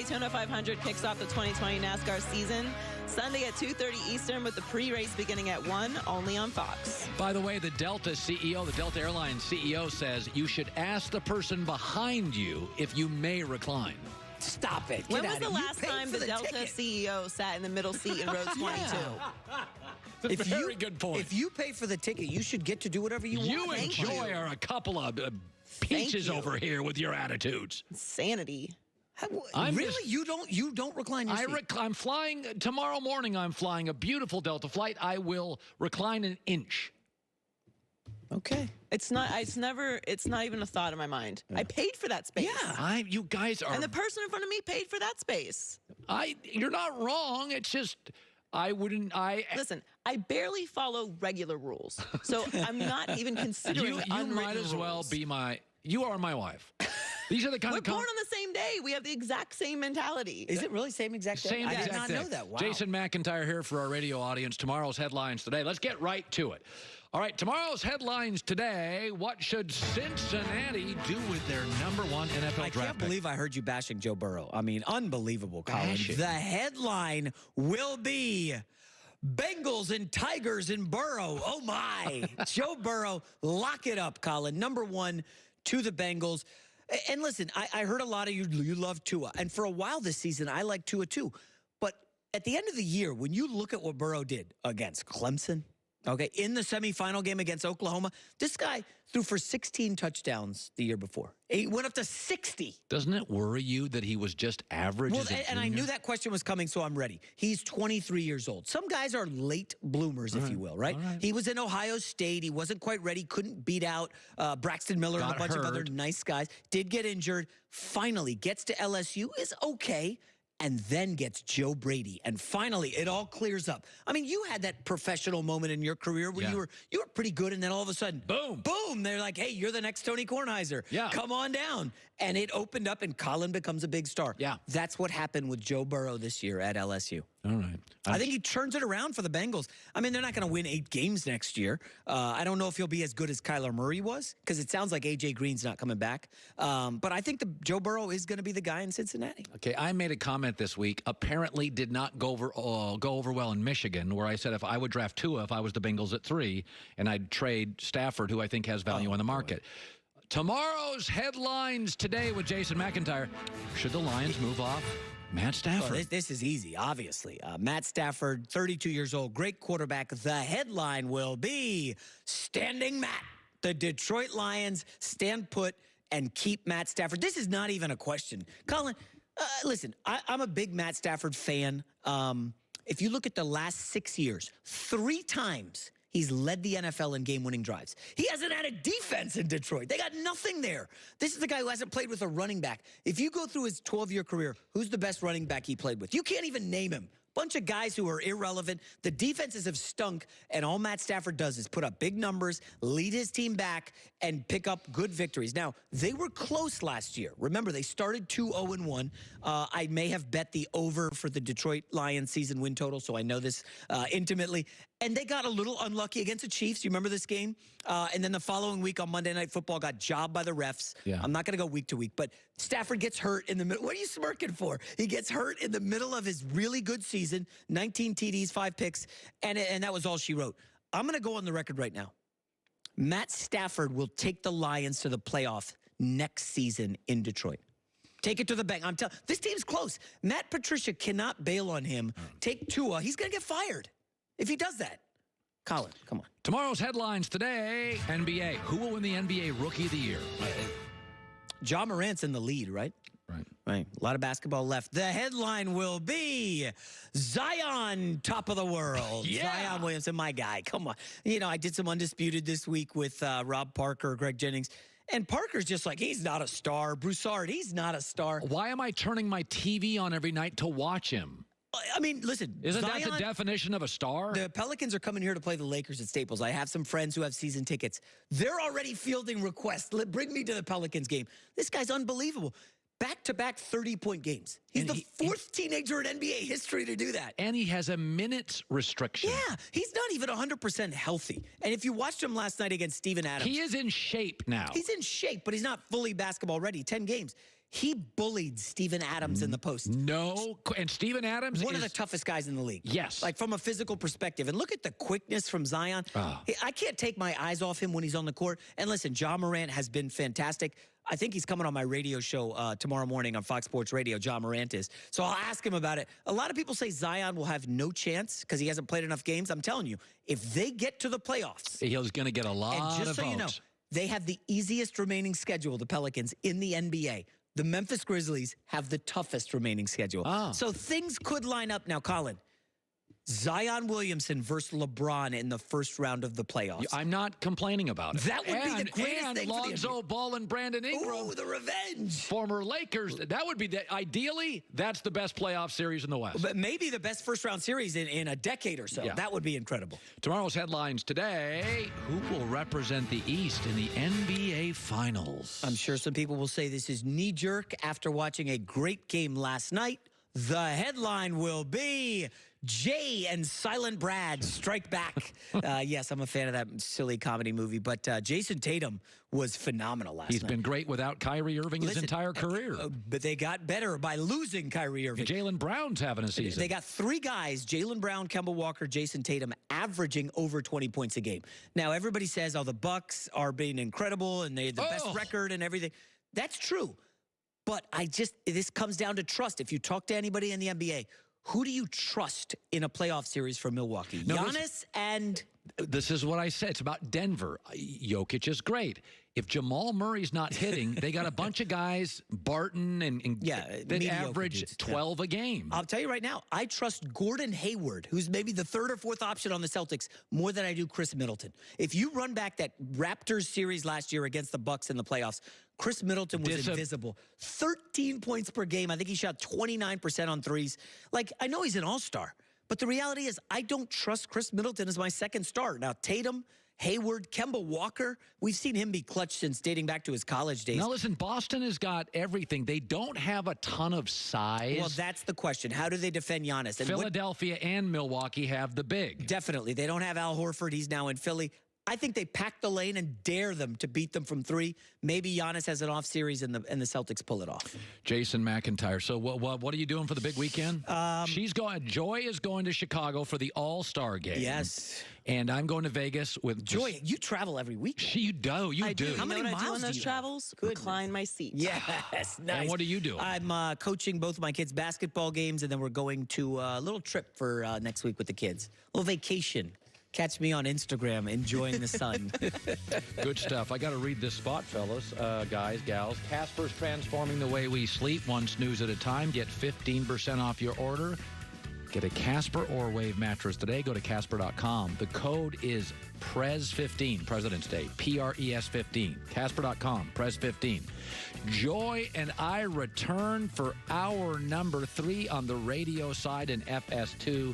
Daytona 500 kicks off the 2020 NASCAR season Sunday at 2:30 Eastern with the pre-race beginning at 1, only on Fox. By the way, the Delta CEO, the Delta Airlines CEO says you should ask the person behind you if you may recline. Stop it. When was the last time the Delta CEO sat in the middle seat in row 22? That's a very good point. If you pay for the ticket, you should get to do whatever you want. You and Joy are a couple of peaches over here with your attitudes. Insanity. You don't recline your seat? I'm flying tomorrow morning. I'm flying a beautiful Delta flight. I will recline an inch. Okay. It's not even a thought in my mind. Yeah. I paid for that space. Yeah. You guys are. And the person in front of me paid for that space. You're not wrong. It's just, Listen, I barely follow regular rules. So I'm not even considering you might as well be you are my wife. These are the kind We're of born on the same day. We have the exact same mentality. Is it really same exact day? Same I exact did not day. know that. Wow. Jason McIntyre here for our radio audience. Tomorrow's headlines today. Let's get right to it. All right, tomorrow's headlines today. What should Cincinnati do with their #1 NFL draft pick? I can't believe I heard you bashing Joe Burrow. I mean, unbelievable, Colin. The headline will be Bengals and Tigers and Burrow. Oh, my. Joe Burrow, lock it up, Colin. #1 to the Bengals. And listen, I heard a lot of you love Tua. And for a while this season, I like Tua too. But at the end of the year, when you look at what Burrow did against Clemson, okay, in the semifinal game against Oklahoma, this guy threw for 16 touchdowns the year before. He went up to 60. Doesn't it worry you that he was just average as a junior? And I knew that question was coming, so I'm ready. He's 23 years old. Some guys are late bloomers, if you will, right? He was in Ohio State. He wasn't quite ready. Couldn't beat out Braxton Miller and a bunch of other nice guys. Did get injured. Finally gets to LSU. Is okay. And then gets Joe Brady. And finally, it all clears up. I mean, you had that professional moment in your career where you were pretty good, and then all of a sudden, boom, boom, they're like, hey, you're the next Tony Kornheiser. Yeah. Come on down. And it opened up, and Colin becomes a big star. Yeah. That's what happened with Joe Burrow this year at LSU. All right. I think he turns it around for the Bengals. I mean, they're not going to win 8 games next year. I don't know if he'll be as good as Kyler Murray was, because it sounds like A.J. Green's not coming back. But I think Joe Burrow is going to be the guy in Cincinnati. Okay, I made a comment this week. Apparently did not go over well in Michigan, where I said if I would draft Tua if I was the Bengals at 3, and I'd trade Stafford, who I think has value on the market. Tomorrow's headlines today with Jason McIntyre. Should the Lions move off Matt Stafford? Well, this is easy, obviously. Matt Stafford, 32 years old, great quarterback. The headline will be Standing Matt. The Detroit Lions stand put and keep Matt Stafford. This is not even a question. Colin, listen, I'm a big Matt Stafford fan. If you look at the last 6 years, 3 times he's led the NFL in game-winning drives. He hasn't had a defense in Detroit. They got nothing there. This is the guy who hasn't played with a running back. If you go through his 12-year career, who's the best running back he played with? You can't even name him. Bunch of guys who are irrelevant. The defenses have stunk, and all Matt Stafford does is put up big numbers, lead his team back, and pick up good victories. Now, they were close last year. Remember, they started 2-0-1. I may have bet the over for the Detroit Lions season win total, so I know this intimately. And they got a little unlucky against the Chiefs. You remember this game? And then the following week on Monday Night Football got jobbed by the refs. Yeah. I'm not going to go week to week, but Stafford gets hurt in the middle. What are you smirking for? He gets hurt in the middle of his really good season, 19 TDs, 5 picks, and that was all she wrote. I'm going to go on the record right now. Matt Stafford will take the Lions to the playoffs next season in Detroit. Take it to the bank. I'm telling this team's close. Matt Patricia cannot bail on him. Take Tua. He's going to get fired if he does that. Colin, come on. Tomorrow's headlines today, NBA. Who will win the NBA Rookie of the Year? Ja Morant's in the lead, right? Right. A lot of basketball left. The headline will be Zion, top of the world. Zion Williamson, my guy. Come on. You know, I did some Undisputed this week with Rob Parker, Greg Jennings. And Parker's just like, he's not a star. Broussard, he's not a star. Why am I turning my TV on every night to watch him? I mean, listen. Isn't Zion, that the definition of a star? The Pelicans are coming here to play the Lakers at Staples. I have some friends who have season tickets. They're already fielding requests. Bring me to the Pelicans game. This guy's unbelievable. Back-to-back 30-point games. He's the 4th teenager in NBA history to do that. And he has a minutes restriction. Yeah, he's not even 100% healthy. And if you watched him last night against Steven Adams. He is in shape now. He's in shape, but he's not fully basketball ready. 10 games. He bullied Steven Adams in the post. No, and Steven Adams One of the toughest guys in the league. Yes. Like from a physical perspective. And look at the quickness from Zion. I can't take my eyes off him when he's on the court. And listen, Ja Morant has been fantastic. I think he's coming on my radio show tomorrow morning on Fox Sports Radio. Ja Morant is. So I'll ask him about it. A lot of people say Zion will have no chance because he hasn't played enough games. I'm telling you, if they get to the playoffs. He's going to get a lot and just of so votes. you know, they have the easiest remaining schedule, the Pelicans, in the NBA. The Memphis Grizzlies have the toughest remaining schedule. So things could line up. Now, Colin, Zion Williamson versus LeBron in the first round of the playoffs. I'm not complaining about it. That would be the greatest and thing for the Lonzo Ball and Brandon Ingram. Ooh, the revenge. Former Lakers. That would be, ideally, that's the best playoff series in the West. But maybe the best first-round series in a decade or so. Yeah. That would be incredible. Tomorrow's headlines today, who will represent the East in the NBA Finals? I'm sure some people will say this is knee-jerk after watching a great game last night. The headline will be Jay and Silent Brad strike back. Yes, I'm a fan of that silly comedy movie, but Jason Tatum was phenomenal last night. He's been great without Kyrie Irving his entire career. But they got better by losing Kyrie Irving. Jaylen Brown's having a season. They got three guys, Jaylen Brown, Kemba Walker, Jason Tatum, averaging over 20 points a game. Now, everybody says, the Bucks are being incredible and they're the best record and everything. That's true. But this comes down to trust. If you talk to anybody in the NBA, who do you trust in a playoff series for Milwaukee? Giannis and... This is what I said. It's about Denver. Jokic is great. If Jamal Murray's not hitting, they got a bunch of guys, Barton and that average 12 a game. I'll tell you right now, I trust Gordon Hayward, who's maybe the third or fourth option on the Celtics, more than I do Chris Middleton. If you run back that Raptors series last year against the Bucks in the playoffs, Chris Middleton was invisible. 13 points per game. I think he shot 29% on threes. Like, I know he's an all-star, but the reality is I don't trust Chris Middleton as my second star. Now, Tatum, Hayward, Kemba Walker, we've seen him be clutch since dating back to his college days. Now, listen, Boston has got everything. They don't have a ton of size. Well, that's the question. How do they defend Giannis? And Philadelphia and Milwaukee have the big. Definitely. They don't have Al Horford. He's now in Philly. I think they pack the lane and dare them to beat them from three. Maybe Giannis has an off series and the Celtics pull it off. Jason McIntyre. So what are you doing for the big weekend? Joy is going to Chicago for the All-Star game. Yes. And I'm going to Vegas with Joy. You travel every week. You do. I do. How many miles do on do those you travels? Recline my seat. Yes, nice. And what do you do? I'm coaching both of my kids' basketball games, and then we're going to a little trip for next week with the kids. A little vacation. Catch me on Instagram enjoying the sun. Good stuff. I got to read this spot, fellas, guys, gals. Casper's transforming the way we sleep, one snooze at a time. Get 15% off your order. Get a Casper or Wave mattress today. Go to Casper.com. The code is PRES15, President's Day, PRES 15. Casper.com, PRES 15. Joy and I return for hour number 3 on the radio side in FS2.